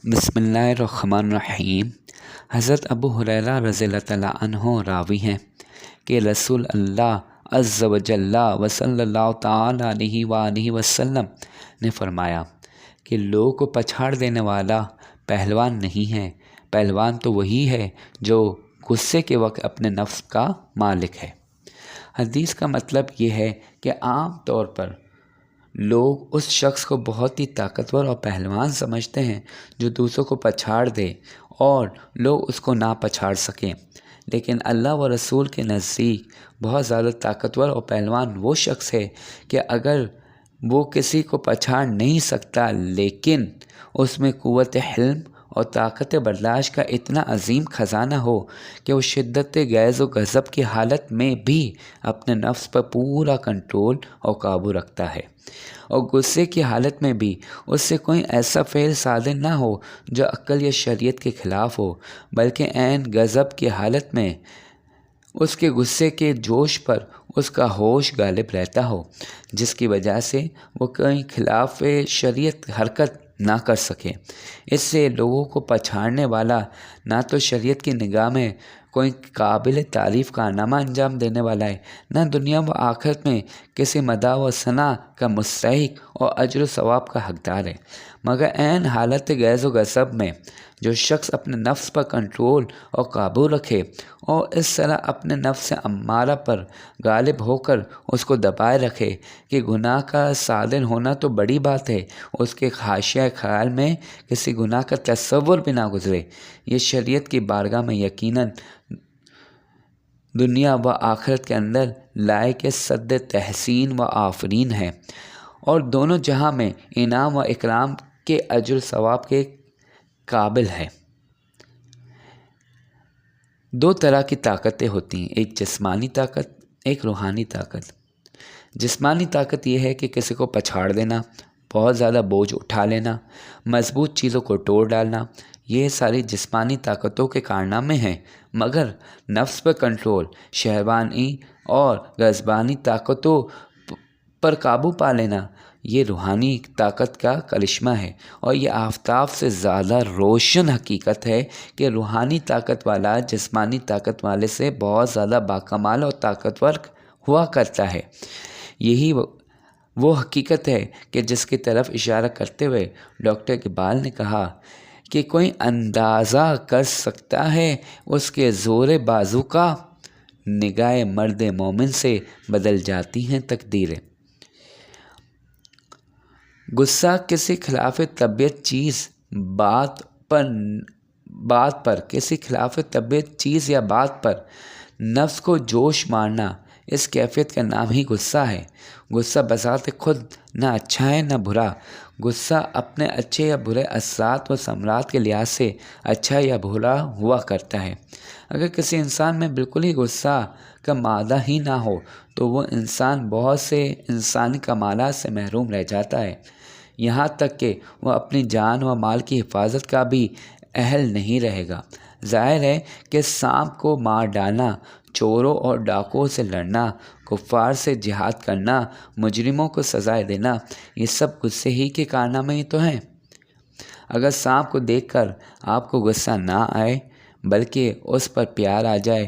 بسم اللہ الرحمن الرحیم۔ حضرت ابو ہریرہ رضی اللہ تعالیٰ عنہ راوی ہیں کہ رسول اللہ عز و جل و صلی اللہ تعالیٰ علیہ وآلہ وسلم نے فرمایا کہ لوگوں کو پچھاڑ دینے والا پہلوان نہیں ہے، پہلوان تو وہی ہے جو غصے کے وقت اپنے نفس کا مالک ہے۔ حدیث کا مطلب یہ ہے کہ عام طور پر لوگ اس شخص کو بہت ہی طاقتور اور پہلوان سمجھتے ہیں جو دوسروں کو پچھاڑ دے اور لوگ اس کو نہ پچھاڑ سکیں، لیکن اللہ و رسول کے نزدیک بہت زیادہ طاقتور اور پہلوان وہ شخص ہے کہ اگر وہ کسی کو پچھاڑ نہیں سکتا لیکن اس میں قوت حلم اور طاقت برداشت کا اتنا عظیم خزانہ ہو کہ وہ شدت غیظ و غضب کی حالت میں بھی اپنے نفس پر پورا کنٹرول اور قابو رکھتا ہے، اور غصے کی حالت میں بھی اس سے کوئی ایسا فعل صادر نہ ہو جو عقل یا شریعت کے خلاف ہو، بلکہ عین غضب کی حالت میں اس کے غصے کے جوش پر اس کا ہوش غالب رہتا ہو، جس کی وجہ سے وہ کوئی خلاف شریعت حرکت نہ کر سکے۔ اس سے لوگوں کو پچھاڑنے والا نہ تو شریعت کی نگاہ میں کوئی قابل تعریف کارنامہ انجام دینے والا ہے، نہ دنیا و آخرت میں کسی مدح و ثنا کا مستحق اور اجر و ثواب کا حقدار ہے، مگر عین حالت غیظ و غضب میں جو شخص اپنے نفس پر کنٹرول اور قابو رکھے اور اس طرح اپنے نفس امارہ پر غالب ہو کر اس کو دبائے رکھے کہ گناہ کا صادر ہونا تو بڑی بات ہے، اس کے حاشیہ خیال میں کسی گناہ کا تصور بھی نہ گزرے، یہ شریعت کی بارگاہ میں یقیناً دنیا و آخرت کے اندر لائق صد تحسین و آفرین ہے، اور دونوں جہاں میں انعام و اکرام کے اجر و ثواب کے قابل ہے۔ دو طرح کی طاقتیں ہوتی ہیں، ایک جسمانی طاقت، ایک روحانی طاقت۔ جسمانی طاقت یہ ہے کہ کسی کو پچھاڑ دینا، بہت زیادہ بوجھ اٹھا لینا، مضبوط چیزوں کو توڑ ڈالنا، یہ ساری جسمانی طاقتوں کے کارنامے ہیں، مگر نفس پر کنٹرول، شہوانی اور غضبانی طاقتوں پر قابو پا لینا، یہ روحانی طاقت کا کرشمہ ہے، اور یہ آفتاب سے زیادہ روشن حقیقت ہے کہ روحانی طاقت والا جسمانی طاقت والے سے بہت زیادہ باکمال اور طاقتور ہوا کرتا ہے۔ یہی وہ حقیقت ہے کہ جس کی طرف اشارہ کرتے ہوئے ڈاکٹر اقبال نے کہا کہ کوئی اندازہ کر سکتا ہے اس کے زور بازو کا، نگاہ مرد مومن سے بدل جاتی ہیں تقدیریں۔ غصہ کسی خلاف طبیعت چیز بات پر کسی خلاف طبیعت چیز یا بات پر نفس کو جوش مارنا، اس کیفیت کا نام ہی غصہ ہے۔ غصہ بذات خود نہ اچھا ہے نہ برا، غصہ اپنے اچھے یا برے اثرات و ثمرات کے لحاظ سے اچھا یا برا ہوا کرتا ہے۔ اگر کسی انسان میں بالکل ہی غصہ کا مادہ ہی نہ ہو تو وہ انسان بہت سے انسانی کمالات سے محروم رہ جاتا ہے، یہاں تک کہ وہ اپنی جان و مال کی حفاظت کا بھی اہل نہیں رہے گا۔ ظاہر ہے کہ سانپ کو مار ڈالنا، چوروں اور ڈاکوؤں سے لڑنا، کفار سے جہاد کرنا، مجرموں کو سزائیں دینا، یہ سب غصے ہی کے کارنامے ہی تو ہیں۔ اگر سانپ کو دیکھ کر آپ کو غصہ نہ آئے بلکہ اس پر پیار آ جائے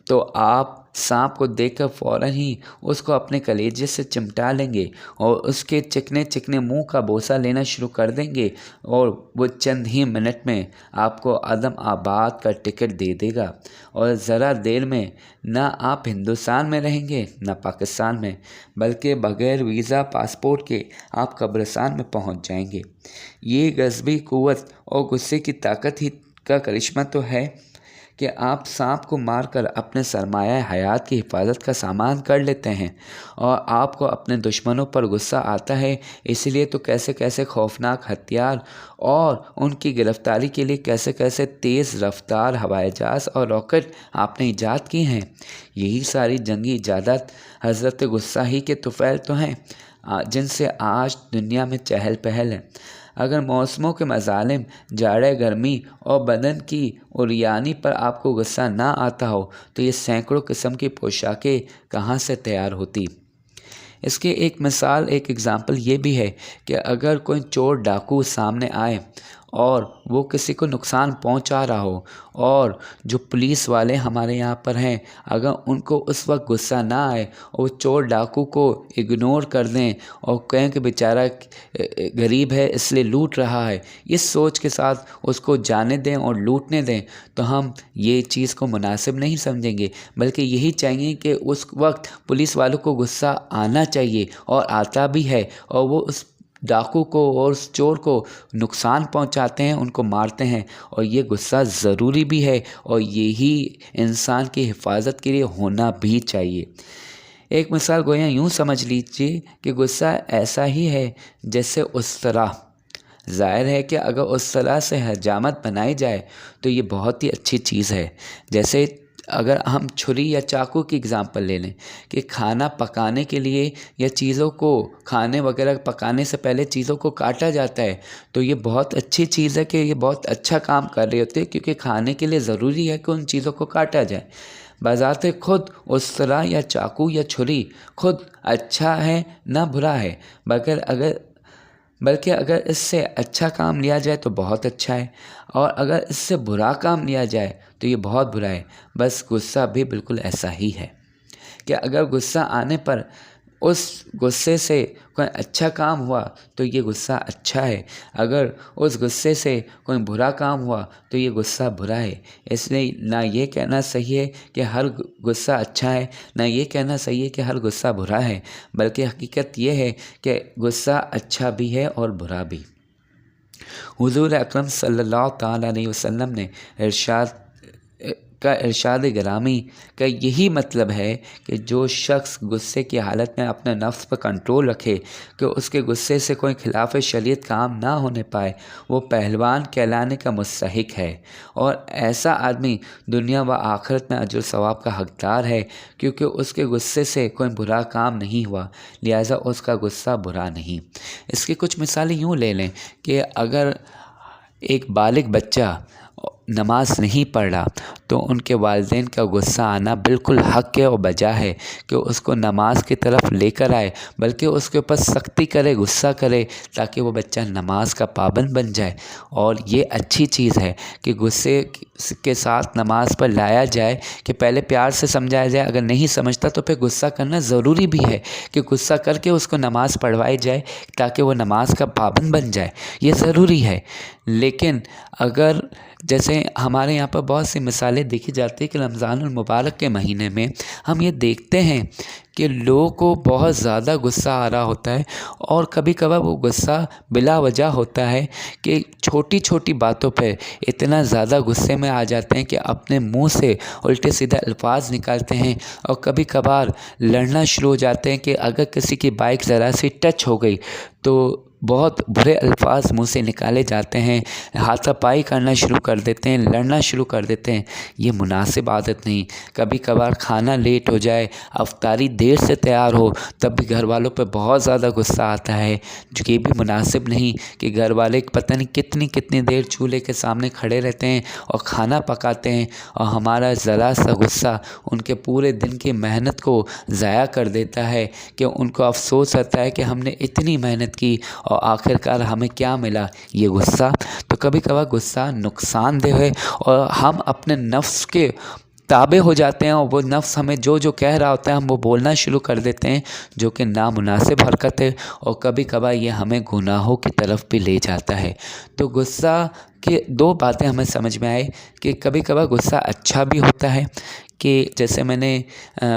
تو آپ سانپ کو دیکھ کر فوراً ہی اس کو اپنے کلیجے سے چمٹا لیں گے اور اس کے چکنے چکنے منہ کا بوسہ لینا شروع کر دیں گے، اور وہ چند ہی منٹ میں آپ کو عدم آباد کا ٹکٹ دے دے گا، اور ذرا دیر میں نہ آپ ہندوستان میں رہیں گے نہ پاکستان میں، بلکہ بغیر ویزا پاسپورٹ کے آپ قبرستان میں پہنچ جائیں گے۔ یہ غضبی قوت اور غصے کی طاقت ہی کا کرشمہ تو ہے کہ آپ سانپ کو مار کر اپنے سرمایہ حیات کی حفاظت کا سامان کر لیتے ہیں، اور آپ کو اپنے دشمنوں پر غصہ آتا ہے، اس لیے تو کیسے کیسے خوفناک ہتھیار اور ان کی گرفتاری کے لیے کیسے کیسے تیز رفتار ہوائی جہاز اور راکٹ آپ نے ایجاد کی ہیں۔ یہی ساری جنگی ایجادات حضرت غصہ ہی کے طفیل تو ہیں جن سے آج دنیا میں چہل پہل ہے۔ اگر موسموں کے مظالم، جاڑے گرمی اور بدن کی عریانی پر آپ کو غصہ نہ آتا ہو تو یہ سینکڑوں قسم کی پوشاکیں کہاں سے تیار ہوتی۔ اس کی ایک مثال، ایک ایگزامپل یہ بھی ہے کہ اگر کوئی چور ڈاکو سامنے آئے اور وہ کسی کو نقصان پہنچا رہا ہو، اور جو پولیس والے ہمارے یہاں پر ہیں اگر ان کو اس وقت غصہ نہ آئے اور وہ چور ڈاکو کو اگنور کر دیں اور کہیں کہ بیچارہ غریب ہے اس لیے لوٹ رہا ہے، اس سوچ کے ساتھ اس کو جانے دیں اور لوٹنے دیں، تو ہم یہ چیز کو مناسب نہیں سمجھیں گے، بلکہ یہی چاہیے کہ اس وقت پولیس والوں کو غصہ آنا چاہیے اور آتا بھی ہے، اور وہ اس ڈاکو کو اور اس چور کو نقصان پہنچاتے ہیں، ان کو مارتے ہیں، اور یہ غصہ ضروری بھی ہے اور یہی انسان کی حفاظت کے لیے ہونا بھی چاہیے۔ ایک مثال گویا یوں سمجھ لیجیے کہ غصہ ایسا ہی ہے جیسے استرا۔ ظاہر ہے کہ اگر استرا سے حجامت بنائی جائے تو یہ بہت ہی اچھی چیز ہے۔ جیسے اگر ہم چھری یا چاقو کی اگزامپل لے لیں کہ کھانا پکانے کے لیے یا چیزوں کو کھانے وغیرہ پکانے سے پہلے چیزوں کو کاٹا جاتا ہے، تو یہ بہت اچھی چیز ہے کہ یہ بہت اچھا کام کر رہے ہوتے ہیں، کیونکہ کھانے کے لیے ضروری ہے کہ ان چیزوں کو کاٹا جائے۔ بذات خود استرا یا چاقو یا چھری خود اچھا ہے نہ برا ہے، بلکہ اگر اس سے اچھا کام لیا جائے تو بہت اچھا ہے، اور اگر اس سے برا کام لیا جائے تو یہ بہت برا ہے۔ بس غصہ بھی بالکل ایسا ہی ہے کہ اگر غصہ آنے پر اس غصے سے کوئی اچھا کام ہوا تو یہ غصہ اچھا ہے، اگر اس غصے سے کوئی برا کام ہوا تو یہ غصہ برا ہے۔ اس لیے نہ یہ کہنا صحیح ہے کہ ہر غصہ اچھا ہے، نہ یہ کہنا صحیح ہے کہ ہر غصہ برا ہے، بلکہ حقیقت یہ ہے کہ غصہ اچھا بھی ہے اور برا بھی۔ حضور اکرم صلی اللہ تعالیٰ علیہ وسلم نے ارشاد گرامی کا یہی مطلب ہے کہ جو شخص غصے کی حالت میں اپنے نفس پر کنٹرول رکھے کہ اس کے غصے سے کوئی خلاف شریعت کام نہ ہونے پائے، وہ پہلوان کہلانے کا مستحق ہے، اور ایسا آدمی دنیا و آخرت میں اجر و ثواب کا حقدار ہے، کیونکہ اس کے غصے سے کوئی برا کام نہیں ہوا، لہٰذا اس کا غصہ برا نہیں۔ اس کی کچھ مثالیں یوں لے لیں کہ اگر ایک بالغ بچہ نماز نہیں پڑھ رہا تو ان کے والدین کا غصہ آنا بالکل حق ہے اور بجا ہے کہ اس کو نماز کی طرف لے کر آئے، بلکہ اس کے اوپر سختی کرے، غصہ کرے، تاکہ وہ بچہ نماز کا پابند بن جائے۔ اور یہ اچھی چیز ہے کہ غصے کے ساتھ نماز پر لایا جائے، کہ پہلے پیار سے سمجھایا جائے، اگر نہیں سمجھتا تو پھر غصہ کرنا ضروری بھی ہے کہ غصہ کر کے اس کو نماز پڑھوائی جائے تاکہ وہ نماز کا پابند بن جائے، یہ ضروری ہے۔ لیکن اگر جیسے ہمارے یہاں پر بہت سی مثالیں دیکھی جاتی ہیں کہ رمضان المبارک کے مہینے میں ہم یہ دیکھتے ہیں کہ لوگوں کو بہت زیادہ غصہ آ رہا ہوتا ہے، اور کبھی کبھار وہ غصہ بلا وجہ ہوتا ہے کہ چھوٹی چھوٹی باتوں پہ اتنا زیادہ غصے میں آ جاتے ہیں کہ اپنے منہ سے الٹے سیدھے الفاظ نکالتے ہیں، اور کبھی کبھار لڑنا شروع ہو جاتے ہیں کہ اگر کسی کی بائک ذرا سی ٹچ ہو گئی تو بہت برے الفاظ منہ سے نکالے جاتے ہیں، ہاتھا پائی کرنا شروع کر دیتے ہیں، لڑنا شروع کر دیتے ہیں۔ یہ مناسب عادت نہیں۔ کبھی کبھار کھانا لیٹ ہو جائے، افطاری دیر سے تیار ہو، تب بھی گھر والوں پہ بہت زیادہ غصہ آتا ہے، جو کہ یہ بھی مناسب نہیں کہ گھر والے پتہ نہیں کتنی دیر چولہے کے سامنے کھڑے رہتے ہیں اور کھانا پکاتے ہیں، اور ہمارا ذرا سا غصہ ان کے پورے دن کی محنت کو ضائع کر دیتا ہے، کہ ان کو افسوس ہوتا ہے کہ ہم نے اتنی محنت کی اور آخر کار ہمیں کیا ملا، یہ غصہ۔ تو کبھی کبھار غصہ نقصان دہ ہے، اور ہم اپنے نفس کے تابع ہو جاتے ہیں، اور وہ نفس ہمیں جو کہہ رہا ہوتا ہے ہم وہ بولنا شروع کر دیتے ہیں، جو کہ نامناسب حرکت ہے، اور کبھی کبھار یہ ہمیں گناہوں کی طرف بھی لے جاتا ہے۔ تو غصہ کی دو باتیں ہمیں سمجھ میں آئے کہ کبھی کبھار غصہ اچھا بھی ہوتا ہے، کہ جیسے میں نے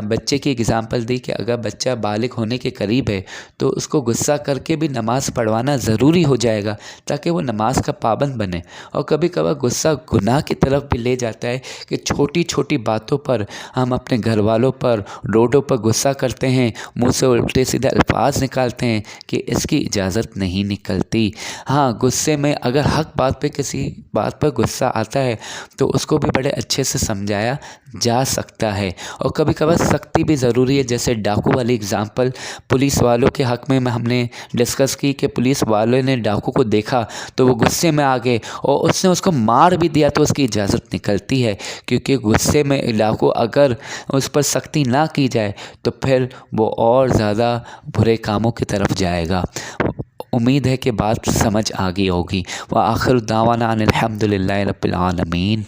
بچے کی اگزامپل دی کہ اگر بچہ بالغ ہونے کے قریب ہے تو اس کو غصہ کر کے بھی نماز پڑھوانا ضروری ہو جائے گا تاکہ وہ نماز کا پابند بنے۔ اور کبھی کبھار غصہ گناہ کی طرف بھی لے جاتا ہے کہ چھوٹی چھوٹی باتوں پر ہم اپنے گھر والوں پر، روڈوں پر غصہ کرتے ہیں، منہ سے الٹے سیدھے الفاظ نکالتے ہیں، کہ اس کی اجازت نہیں نکلتی۔ ہاں، غصے میں اگر حق بات پہ کسی بات پر غصہ آتا ہے تو اس کو بھی بڑے اچھے سے سمجھایا جا سکتا ہے، اور کبھی کبھار سختی بھی ضروری ہے۔ جیسے ڈاکو والی اگزامپل پولیس والوں کے حق میں ہم نے ڈسکس کی کہ پولیس والوں نے ڈاکو کو دیکھا تو وہ غصے میں آ گئے اور اس نے اس کو مار بھی دیا تو اس کی اجازت نکلتی ہے، کیونکہ غصے میں ڈاکو اگر اس پر سختی نہ کی جائے تو پھر وہ اور زیادہ برے کاموں کی طرف جائے گا۔ امید ہے کہ بات سمجھ آ گئی ہوگی۔ وآخر دعوانا ان الحمد للہ رب العالمین۔